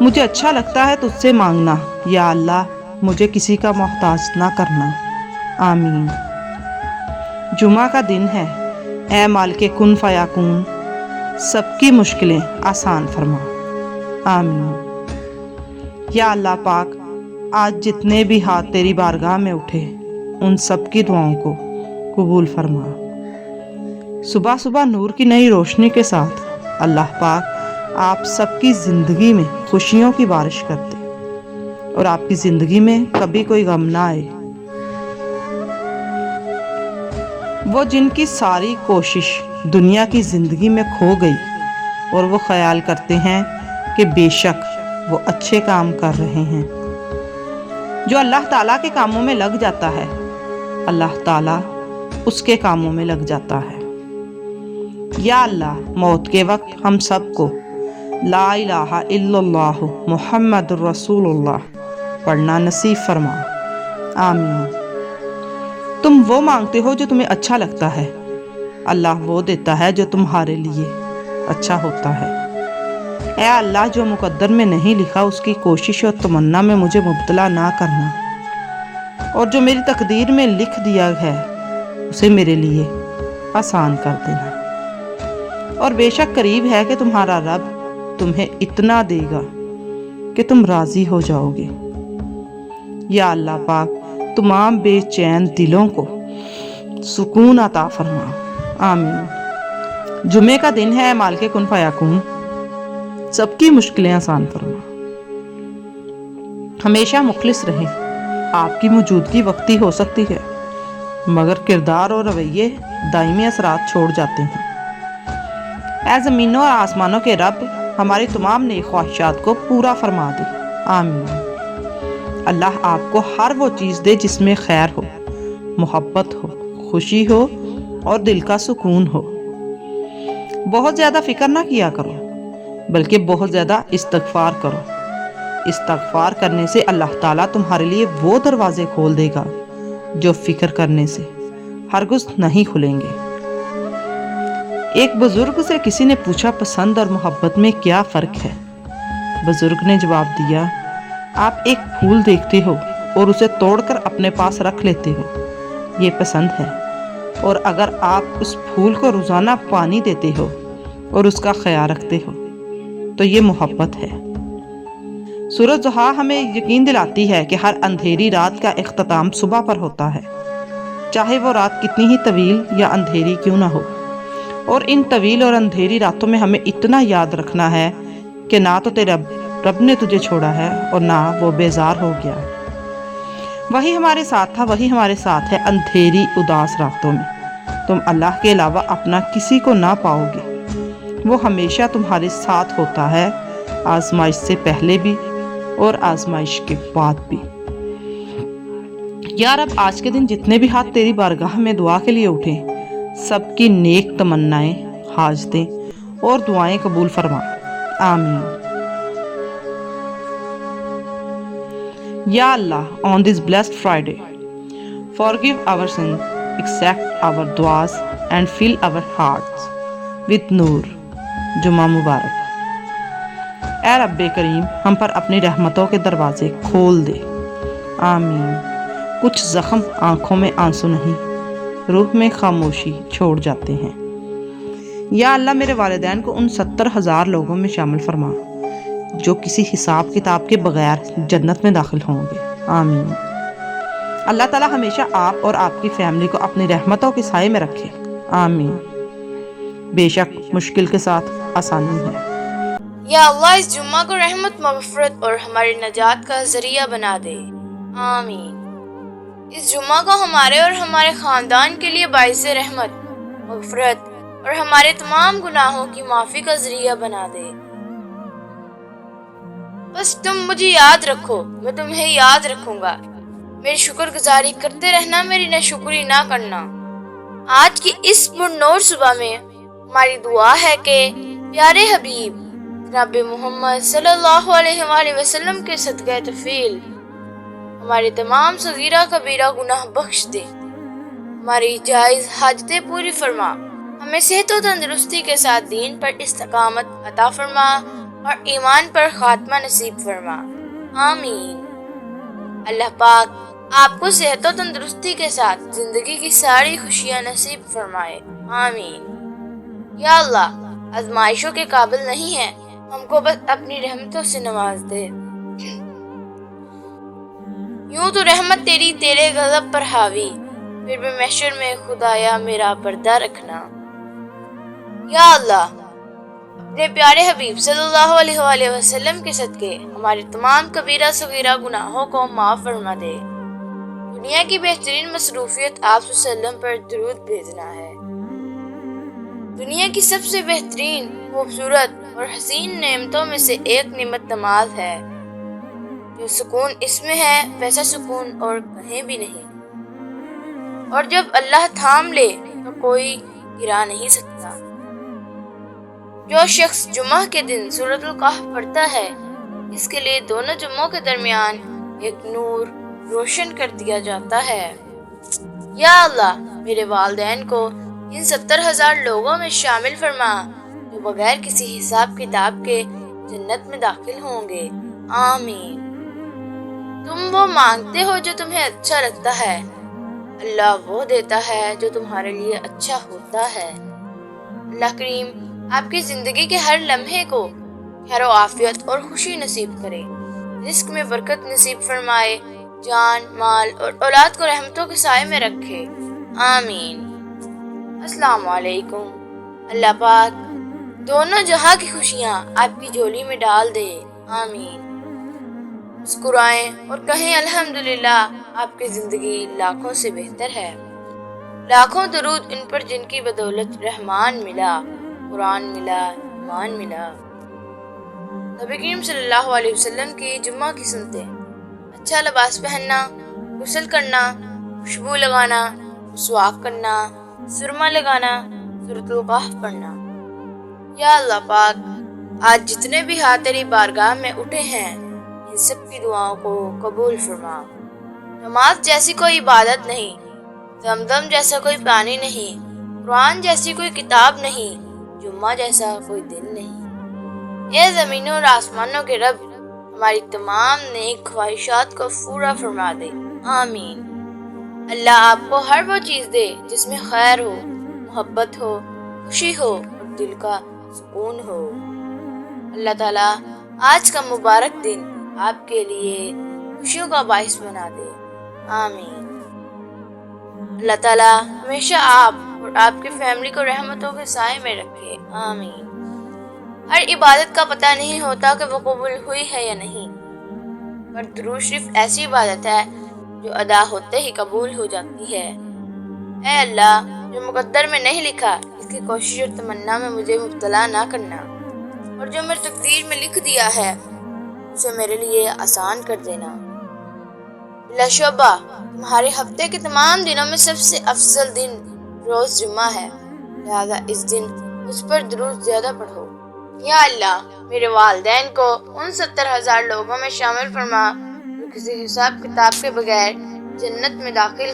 مجھے اچھا لگتا ہے تجھ سے مانگنا، یا اللہ مجھے کسی کا محتاج نہ کرنا، آمین۔ جمعہ کا دن ہے، اے مالک کن فیکون سب کی مشکلیں آسان فرما، آمین۔ یا اللہ پاک، آج جتنے بھی ہاتھ تیری بارگاہ میں اٹھے ان سب کی دعاؤں کو قبول فرما۔ صبح صبح نور کی نئی روشنی کے ساتھ اللہ پاک آپ سب کی زندگی میں خوشیوں کی بارش کر دے اور آپ کی زندگی میں کبھی کوئی غم نہ آئے۔ وہ جن کی ساری کوشش دنیا کی زندگی میں کھو گئی اور وہ خیال کرتے ہیں کہ بے شک وہ اچھے کام کر رہے ہیں، جو اللہ تعالیٰ کے کاموں میں لگ جاتا ہے اللہ تعالیٰ اس کے کاموں میں لگ جاتا ہے۔ یا اللہ موت کے وقت ہم سب کو لا الہ الا اللہ محمد الرسول اللہ پڑھنا نصیب فرما، آمین۔ تم وہ مانگتے ہو جو تمہیں اچھا لگتا ہے، اللہ وہ دیتا ہے جو تمہارے لیے اچھا ہوتا ہے۔ اے اللہ جو مقدر میں نہیں لکھا اس کی کوشش اور تمنا میں مجھے مبتلا نہ کرنا، اور جو میری تقدیر میں لکھ دیا ہے اسے میرے لیے آسان کر دینا۔ اور بے شک قریب ہے کہ تمہارا رب تمہیں اتنا دے گا کہ تم راضی ہو جاؤ گے۔ یا اللہ پاک تمام بے چین دلوں کو سکون عطا فرما، آمین۔ جمعے کا دن ہے، مالک کن فیکون سب کی مشکلیں آسان فرما۔ ہمیشہ مخلص رہیں، آپ کی موجودگی وقتی ہو سکتی ہے مگر کردار اور رویے دائمی اثرات چھوڑ جاتے ہیں۔ اے زمینوں اور آسمانوں کے رب ہماری تمام نیک خواہشات کو پورا فرما دے، آمین۔ اللہ آپ کو ہر وہ چیز دے جس میں خیر ہو، محبت ہو، خوشی ہو اور دل کا سکون ہو۔ بہت زیادہ فکر نہ کیا کرو بلکہ بہت زیادہ استغفار کرو۔ استغفار کرنے سے اللہ تعالیٰ تمہارے لیے وہ دروازے کھول دے گا جو فکر کرنے سے ہرگز نہیں کھلیں گے۔ ایک بزرگ سے کسی نے پوچھا پسند اور محبت میں کیا فرق ہے؟ بزرگ نے جواب دیا، آپ ایک پھول دیکھتے ہو اور اسے توڑ کر اپنے پاس رکھ لیتے ہو، یہ پسند ہے، اور اگر آپ اس پھول کو روزانہ پانی دیتے ہو اور اس کا خیال رکھتے ہو تو یہ محبت ہے۔ سورۃ ضحیٰ ہمیں یقین دلاتی ہے کہ ہر اندھیری رات کا اختتام صبح پر ہوتا ہے، چاہے وہ رات کتنی ہی طویل یا اندھیری کیوں نہ ہو۔ اور ان طویل اور اندھیری راتوں میں ہمیں اتنا یاد رکھنا ہے کہ نہ تو تیرے رب نے تجھے چھوڑا ہے اور نہ وہ بیزار ہو گیا۔ وہی ہمارے ساتھ تھا، وہی ہمارے ساتھ ہے اندھیری اداس راتوں میں۔ تم اللہ کے علاوہ اپنا کسی کو نہ پاؤ گے، وہ ہمیشہ تمہارے ساتھ ہوتا ہے، آزمائش سے پہلے بھی اور آزمائش کے بعد بھی۔ یا رب آج کے دن جتنے بھی ہاتھ تیری بارگاہ میں دعا کے لیے اٹھیں سب کی نیک تمنائیں، حاجتیں اور دعائیں قبول فرما، آمین۔ یا اللہ on this blessed Friday forgive our sins, accept our du'as and fill our hearts with نور۔ جمعہ مبارک۔ اے رب کریم ہم پر اپنی رحمتوں کے دروازے کھول دے، آمین۔ کچھ زخم آنکھوں میں آنسو نہیں، روح میں خاموشی چھوڑ جاتے ہیں۔ یا اللہ میرے والدین کو ان 70,000 لوگوں میں شامل فرما جو کسی حساب کتاب کے بغیر جنت میں داخل ہوں گے، آمین۔ اللہ تعالیٰ ہمیشہ آپ اور آپ کی فیملی کو اپنی رحمتوں کے سائے میں رکھے، آمین۔ بے شک مشکل کے ساتھ آسانی ہے۔ یا اللہ اس جمعہ کو رحمت، مغفرت اور ہماری نجات کا ذریعہ بنا دے، آمین۔ اس جمعہ کو ہمارے اور ہمارے خاندان کے لیے باعث رحمت، مغفرت اور ہمارے تمام گناہوں کی معافی کا ذریعہ بنا دے۔ بس تم مجھے یاد رکھو، میں تمہیں یاد رکھوں گا۔ میری شکر گزاری کرتے رہنا، میری ناشکری نہ کرنا۔ آج کی اس پرنور صبح میں ہماری دعا ہے کہ پیارے حبیب جناب محمد صلی اللہ علیہ وآلہ وسلم کے صدقہ طفیل ہماری تمام صغیرہ کبیرہ گناہ بخش دے، ہماری جائز حاجتیں پوری فرما، ہمیں صحت و تندرستی کے ساتھ دین پر استقامت عطا فرما، اور ایمان پر خاتمہ نصیب فرما، آمین۔ اللہ پاک آپ کو صحت و تندرستی کے ساتھ زندگی کی ساری خوشیاں نصیب فرمائے، آمین۔ یا اللہ، آزمائشوں کے قابل نہیں ہے، ہم کو بس اپنی رحمتوں سے نواز دے۔ یوں تو رحمت تیری تیرے غضب پر حاوی، پھر بھی محشر میں خدایا میرا پردہ رکھنا۔ یا اللہ، اپنے پیارے حبیب صلی اللہ علیہ وآلہ وسلم کے صدقے ہمارے تمام کبیرہ صغیرہ گناہوں کو معاف فرما دے۔ دنیا کی بہترین مصروفیت آپ صلی اللہ علیہ وسلم پر درود بھیجنا ہے۔ دنیا کی سب سے بہترین، خوبصورت اور حسین نعمتوں میں سے ایک نعمت نماز ہے۔ جو سکون اس میں ہے ویسا سکون اور کہیں بھی نہیں، اور جب اللہ تھام لے تو کوئی گرا نہیں سکتا۔ جو شخص جمعہ کے دن سورۃ الکہف پڑھتا ہے، اس کے لیے دونوں جمعوں کے درمیان ایک نور روشن کر دیا جاتا ہے۔ یا اللہ، میرے والدین کو ان 70,000 لوگوں میں شامل فرما جو بغیر کسی حساب کتاب کے جنت میں داخل ہوں گے، آمین۔ تم وہ مانگتے ہو جو تمہیں اچھا لگتا ہے، اللہ وہ دیتا ہے جو تمہارے لیے اچھا ہوتا ہے۔ اللہ کریم آپ کی زندگی کے ہر لمحے کو خیر و عافیت اور خوشی نصیب کرے، رزق میں برکت نصیب فرمائے، جان، مال اور اولاد کو رحمتوں کے سائے میں رکھے، آمین۔ السلام علیکم۔ اللہ پاک دونوں جہاں کی خوشیاں آپ کی جھولی میں ڈال دے، آمین۔ مسکرائیں اور کہیں الحمدللہ، آپ کی زندگی لاکھوں سے بہتر ہے۔ لاکھوں درود ان پر جن کی بدولت رحمان ملا، قرآن ملا، ایمان ملا۔ نبی کریم صلی اللہ علیہ وسلم کی جمعہ کی سنتیں: اچھا لباس پہننا، غسل کرنا، خوشبو لگانا، مسواک کرنا، سرما لگانا، سورۃ الکہف پڑھنا۔ یا اللہ پاک، آج جتنے بھی ہاتھ تیری بارگاہ میں اٹھے ہیں، ان سب کی دعاؤں کو قبول فرما۔ نماز جیسی کوئی عبادت نہیں، زمزم جیسا کوئی پانی نہیں، قرآن جیسی کوئی کتاب نہیں، جمعہ جیسا کوئی دن نہیں۔ اے زمینوں اور آسمانوں کے رب، ہماری تمام نیک خواہشات کو پورا فرما دے، آمین۔ اللہ آپ کو ہر وہ چیز دے جس میں خیر ہو، محبت ہو، خوشی ہو اور دل کا سکون ہو۔ اللہ تعالیٰ آج کا مبارک دن آپ کے لیے خوشیوں کا باعث بنا دے، آمین۔ اللہ تعالیٰ ہمیشہ آپ اور آپ کی فیملی کو رحمتوں کے سائے میں رکھے، آمین۔ ہر عبادت کا پتہ نہیں ہوتا کہ وہ قبول ہوئی ہے یا نہیں، پر درود شریف ایسی عبادت ہے جو ادا ہوتے ہی قبول ہو جاتی ہے۔ اے اللہ، جو مقدر میں نہیں لکھا اس کی کوشش اور تمنا میں مجھے مبتلا نہ کرنا، اور جو میری تقدیر میں لکھ دیا ہے اسے میرے لیے آسان کر دینا۔ بلا شبہ تمہارے ہفتے کے تمام دنوں میں سب سے افضل دن روز جمعہ ہے، لہذا اس دن اس پر درود زیادہ پڑھو۔ یا اللہ، میرے والدین کو ان 70,000 لوگوں میں شامل فرما جو کسی حساب کتاب کے بغیر جنت میں داخل